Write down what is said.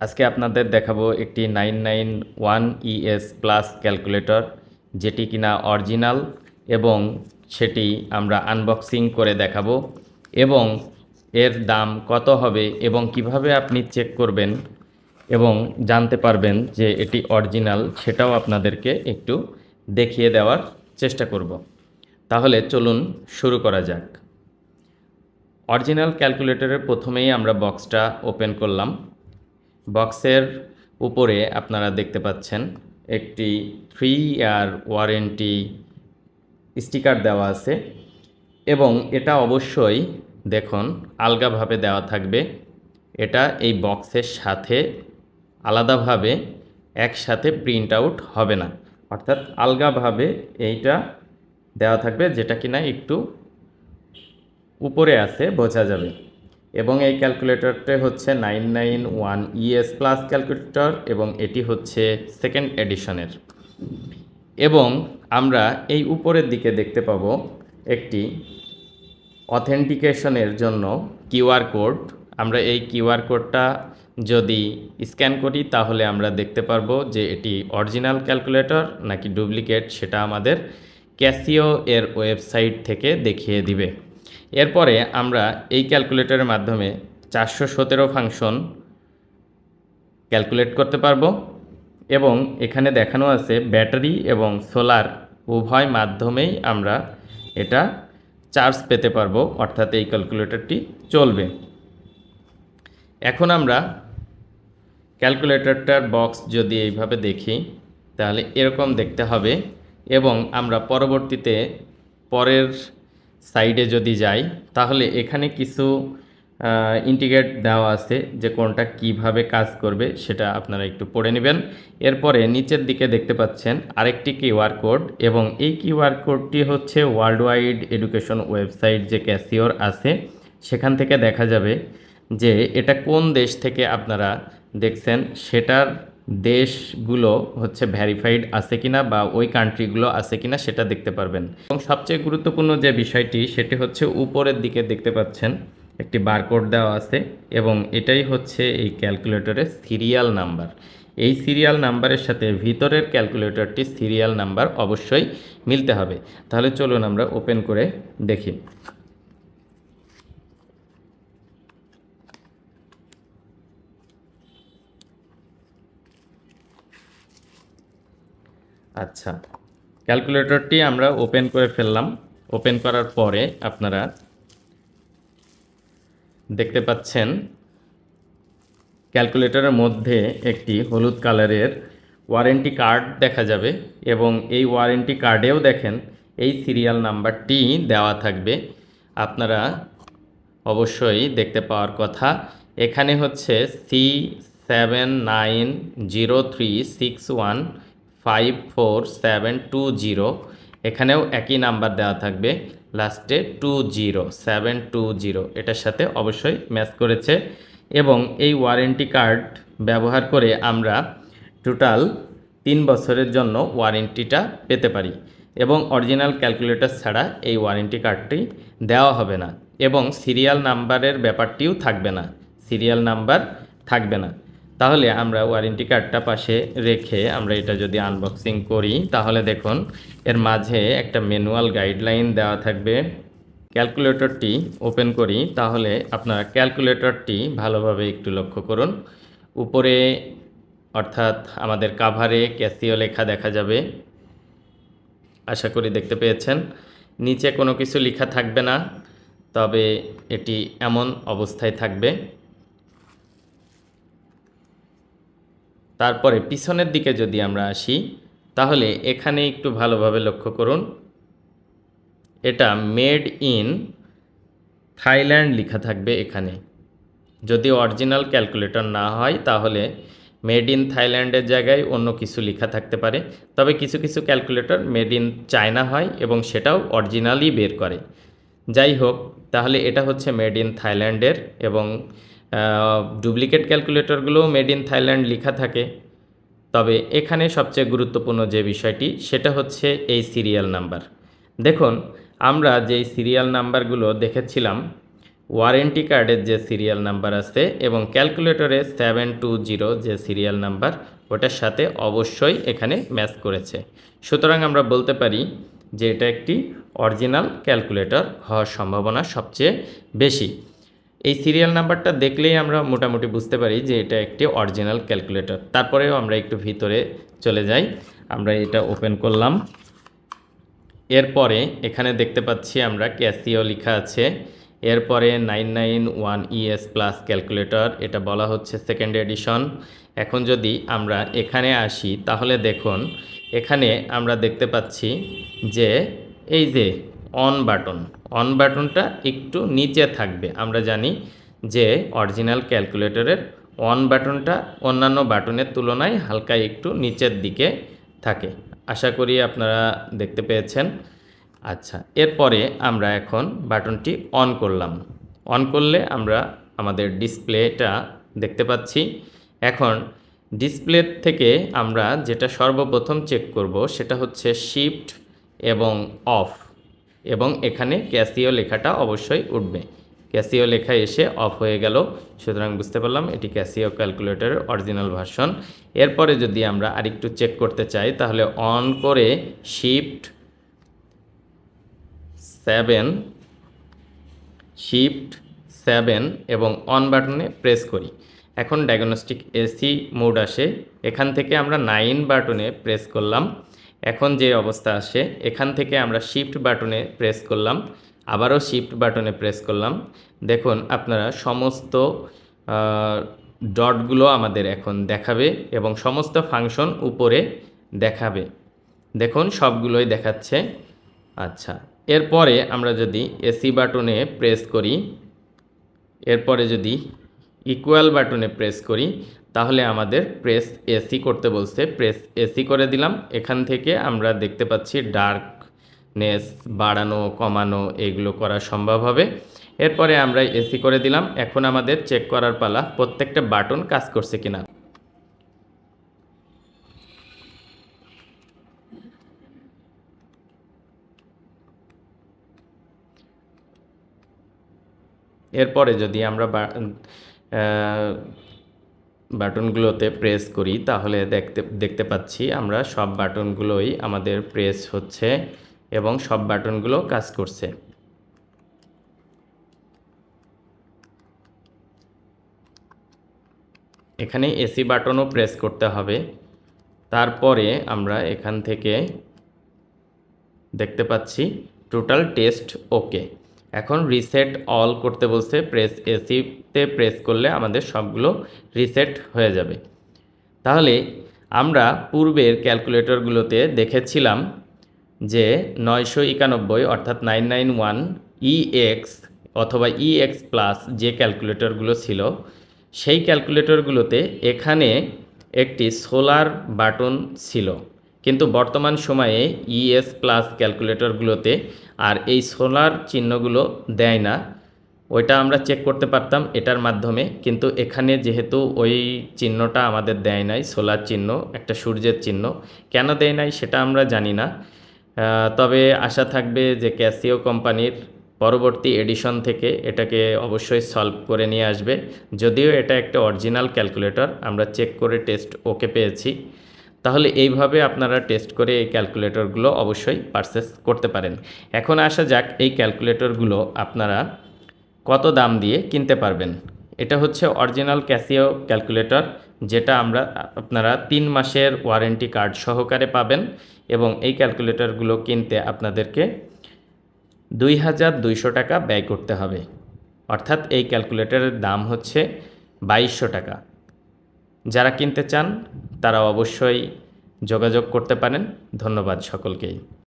আজকে আপনাদের দেখাবো একটি 991 ES প্লাস ক্যালকুলেটর, যেটি কিনা অরিজিনাল এবং সেটি আমরা আনবক্সিং করে দেখাবো এবং এর দাম কত হবে এবং কিভাবে আপনি চেক করবেন এবং জানতে পারবেন যে এটি অরিজিনাল, সেটাও আপনাদেরকে একটু দেখিয়ে দেওয়ার চেষ্টা করব। তাহলে চলুন শুরু করা যাক। অরিজিনাল ক্যালকুলেটরের প্রথমেই আমরা বক্সটা ওপেন করলাম। বক্সের উপরে আপনারা দেখতে পাচ্ছেন একটি 3 ইয়ার ওয়ারেন্টি স্টিকার দেওয়া আছে এবং এটা অবশ্যই দেখুন আলগাভাবে দেওয়া থাকবে। এটা এই বক্সের সাথে আলাদাভাবে একসাথে প্রিন্ট আউট হবে না, অর্থাৎ আলগাভাবে এইটা দেওয়া থাকবে, যেটা কিনা একটু উপরে আছে বোঝা যাবে। এবং এই ক্যালকুলেটরটা হচ্ছে 991 ES প্লাস ক্যালকুলেটর এবং এটি হচ্ছে সেকেন্ড এডিশনের। এবং আমরা এই উপরের দিকে দেখতে পাবো একটি অথেন্টিকেশনের জন্য কিউআর কোড। আমরা এই কিউআর কোডটা যদি স্ক্যান করি তাহলে আমরা দেখতে পারবো যে এটি অরিজিনাল ক্যালকুলেটর নাকি ডুপ্লিকেট, সেটা আমাদের ক্যাসিও এর ওয়েবসাইট থেকে দেখিয়ে দিবে। এরপরে আমরা এই ক্যালকুলেটরের মাধ্যমে 417 ফাংশন ক্যালকুলেট করতে পারবো এবং এখানে দেখানো আছে ব্যাটারি এবং সোলার উভয় মাধ্যমেই আমরা এটা চার্জ পেতে পারবো, অর্থাৎ এই ক্যালকুলেটরটি চলবে। এখন আমরা ক্যালকুলেটরটার বক্স যদি এইভাবে দেখি তাহলে এরকম দেখতে হবে এবং আমরা পরবর্তীতে পরের সাইডে যদি যাই তাহলে এখানে কিছু ইন্ডিকেট দেওয়া আছে যে কোনটা কিভাবে কাজ করবে, সেটা আপনারা একটু পড়ে নেবেন। এরপরে নিচের দিকে দেখতে পাচ্ছেন আরেকটি কিউআর কোড এবং এই কিউআর কোডটি হচ্ছে ওয়ার্ল্ড ওয়াইড এডুকেশন ওয়েবসাইট যে ক্যাসিওর আছে সেখান থেকে দেখা যাবে যে এটা কোন দেশ থেকে আপনারা দেখছেন, সেটার দেশগুলো হচ্ছে ভেরিফাইড আছে কিনা বা ওই কান্ট্রিগুলো আছে কিনা সেটা দেখতে পারবেন। এবং সবচেয়ে গুরুত্বপূর্ণ যে বিষয়টি সেটি হচ্ছে উপরের দিকে দেখতে পাচ্ছেন একটি বারকোড দেওয়া আছে এবং এটাই হচ্ছে এই ক্যালকুলেটরের সিরিয়াল নাম্বার। এই সিরিয়াল নাম্বারের সাথে ভিতরের ক্যালকুলেটরটি সিরিয়াল নাম্বার অবশ্যই মিলতে হবে। তাহলে চলুন আমরা ওপেন করে দেখি। আচ্ছা, ক্যালকুলেটরটি আমরা ওপেন করে ফেললাম। ওপেন করার পরে আপনারা দেখতে পাচ্ছেন ক্যালকুলেটরের মধ্যে একটি হলুদ কালারের ওয়ারেন্টি কার্ড দেখা যাবে এবং এই ওয়ারেন্টি কার্ডেও দেখেন এই সিরিয়াল নাম্বারটি দেওয়া থাকবে। আপনারা অবশ্যই দেখতে পাওয়ার কথা। এখানে হচ্ছে C7903615470, এখানেও একই নাম্বার দেওয়া থাকবে, লাস্টে 20720, এটার সাথে অবশ্যই ম্যাচ করেছে। এবং এই ওয়ারেন্টি কার্ড ব্যবহার করে আমরা টোটাল 3 বছরের জন্য ওয়ারেন্টিটা পেতে পারি এবং অরিজিনাল ক্যালকুলেটর ছাড়া এই ওয়ারেন্টি কার্ডটি দেওয়া হবে না এবং সিরিয়াল নাম্বারের ব্যাপারটিও থাকবে না, সিরিয়াল নাম্বার থাকবে না। তাহলে আমরা ওয়ারেন্টি কার্ডটা পাশে রেখে আমরা এটা যদি আনবক্সিং করি তাহলে দেখুন এর মাঝে একটা ম্যানুয়াল গাইডলাইন দেওয়া থাকবে। ক্যালকুলেটরটি ওপেন করি তাহলে আপনারা ক্যালকুলেটরটি ভালোভাবে একটু লক্ষ্য করুন। উপরে অর্থাৎ আমাদের কাভারে ক্যাসিও লেখা দেখা যাবে, আশা করি দেখতে পেয়েছেন। নিচে কোনো কিছু লেখা থাকবে না, তবে এটি এমন অবস্থায় থাকবে। তারপরে পিছনের দিকে যদি আমরা আসি তাহলে এখানে একটু ভালোভাবে লক্ষ্য করুন, এটা মেড ইন থাইল্যান্ড লেখা থাকবে এখানে। যদি অরিজিনাল ক্যালকুলেটর না হয় তাহলে মেড ইন থাইল্যান্ডের জায়গায় অন্য কিছু লেখা থাকতে পারে, তবে কিছু কিছু ক্যালকুলেটর মেড ইন চায়না হয় এবং সেটাও অরিজিনালই বের করে। যাই হোক, তাহলে এটা হচ্ছে মেড ইন থাইল্যান্ডের এবং ডুপ্লিকেট ক্যালকুলেটরগুলোও মেড ইন থাইল্যান্ড লেখা থাকে। তবে এখানে সবচেয়ে গুরুত্বপূর্ণ যে বিষয়টি সেটা হচ্ছে এই সিরিয়াল নাম্বার। দেখুন আমরা যেই সিরিয়াল নাম্বারগুলো দেখেছিলাম ওয়ারেন্টি কার্ডের যে সিরিয়াল নাম্বার আছে এবং ক্যালকুলেটরে 720 যে সিরিয়াল নাম্বার ওটার সাথে অবশ্যই এখানে ম্যাচ করেছে। সুতরাং আমরা বলতে পারি যে এটা একটি অরিজিনাল ক্যালকুলেটর হওয়ার সম্ভাবনা সবচেয়ে বেশি। এই সিরিয়াল নাম্বারটা দেখলেই আমরা মোটামুটি বুঝতে পারি যে এটা একটি অরিজিনাল ক্যালকুলেটর। তারপরেও আমরা একটু ভিতরে চলে যাই। আমরা এটা ওপেন করলাম। এরপরে এখানে দেখতে পাচ্ছি আমরা ক্যাসিও লেখা আছে। এরপরে 991ES প্লাস ক্যালকুলেটর, এটা বলা হচ্ছে সেকেন্ড এডিশন। এখন যদি আমরা এখানে আসি তাহলে দেখুন এখানে আমরা দেখতে পাচ্ছি যে এই যে অন বাটনটা একটু নিচে থাকবে। আমরা জানি যে অরিজিনাল ক্যালকুলেটরের অন বাটনটা অন্যান্য বাটনের তুলনায় হালকা একটু নিচের দিকে থাকে। আশা করি আপনারা দেখতে পেয়েছেন। আচ্ছা, এরপরে আমরা এখন বাটনটি অন করলাম। অন করলে আমরা আমাদের ডিসপ্লেটা দেখতে পাচ্ছি। এখন ডিসপ্লে থেকে আমরা যেটা সর্বপ্রথম চেক করব সেটা হচ্ছে শিফট এবং অফ, এবং এখানে ক্যাসিও লেখাটা অবশ্যই উঠবে। ক্যাসিও লেখা এসে অফ হয়ে গেল, সুতরাং বুঝতে পারলাম এটি ক্যাসিও ক্যালকুলেটরের অরিজিনাল ভার্সন। এরপরে যদি আমরা আরেকটু চেক করতে চাই তাহলে অন করে শিফট 7 এবং অন বাটনে প্রেস করি। এখন ডায়াগনস্টিক এসি মোড আসে। এখান থেকে আমরা 9 বাটনে প্রেস করলাম। এখন যে অবস্থা আসে, এখান থেকে আমরা শিফট বাটনে প্রেস করলাম, আবারও শিফট বাটনে প্রেস করলাম। দেখুন আপনারা সমস্ত ডটগুলো আমাদের এখন দেখাবে এবং সমস্ত ফাংশন উপরে দেখাবে। দেখুন সবগুলোই দেখাচ্ছে। আচ্ছা, এরপরে আমরা যদি এসি বাটনে প্রেস করি, এরপরে যদি ইকুয়াল বাটনে প্রেস করি তাহলে আমাদের প্রেস এসি করতে বলছে। প্রেস এসি করে দিলাম। এখান থেকে আমরা দেখতে পাচ্ছি ডার্কনেস বাড়ানো কমানো এগুলো করা সম্ভব হবে। এরপরে আমরা এসি করে দিলাম। এখন আমাদের চেক করার পালা প্রত্যেকটা বাটন কাজ করছে কিনা। এরপরে যদি আমরা বাটনগুলোতে প্রেস করি তাহলে দেখতে পাচ্ছি আমরা সব বাটনগুলোই আমাদের প্রেস হচ্ছে এবং সব বাটনগুলো কাজ করছে। এখানে এসি বাটনও প্রেস করতে হবে। তারপরে আমরা এখান থেকে দেখতে পাচ্ছি টোটাল টেস্ট ওকে। এখন রিসেট অল করতে বলছে। প্রেস এসিতে প্রেস করলে আমাদের সবগুলো রিসেট হয়ে যাবে। তাহলে আমরা পূর্বের ক্যালকুলেটরগুলোতে দেখেছিলাম যে 991 অর্থাৎ 991EX অথবা EX প্লাস যে ক্যালকুলেটরগুলো ছিল সেই ক্যালকুলেটরগুলোতে এখানে একটি সোলার বাটন ছিল, কিন্তু বর্তমান সময়ে ES প্লাস ক্যালকুলেটরগুলোতে আর এই সোলার চিহ্নগুলো দেয় না। ওইটা আমরা চেক করতে পারতাম এটার মাধ্যমে, কিন্তু এখানে যেহেতু ওই চিহ্নটা আমাদের দেয় নাই, সোলার চিহ্ন একটা সূর্যের চিহ্ন, কেন দেয় নাই সেটা আমরা জানি না। তবে আশা থাকবে যে ক্যাসিও কোম্পানির পরবর্তী এডিশন থেকে এটাকে অবশ্যই সলভ করে নিয়ে আসবে। যদিও এটা একটা অরিজিনাল ক্যালকুলেটর, আমরা চেক করে টেস্ট ওকে পেয়েছি। তাহলে এইভাবে আপনারা টেস্ট করে এই ক্যালকুলেটরগুলো অবশ্যই পারচেস করতে পারেন। এখন আসা যাক এই ক্যালকুলেটরগুলো আপনারা কত দাম দিয়ে কিনতে পারবেন। এটা হচ্ছে অরিজিনাল ক্যাসিও ক্যালকুলেটর, যেটা আপনারা 3 মাসের ওয়ারেন্টি কার্ড সহকারে পাবেন, এবং এই ক্যালকুলেটরগুলো কিনতে আপনাদেরকে 2200 টাকা ব্যয় করতে হবে। অর্থাৎ এই ক্যালকুলেটরের দাম হচ্ছে 2200 টাকা। যারা কিনতে চান তারা অবশ্যই যোগাযোগ করতে পারেন। ধন্যবাদ সকলকেই।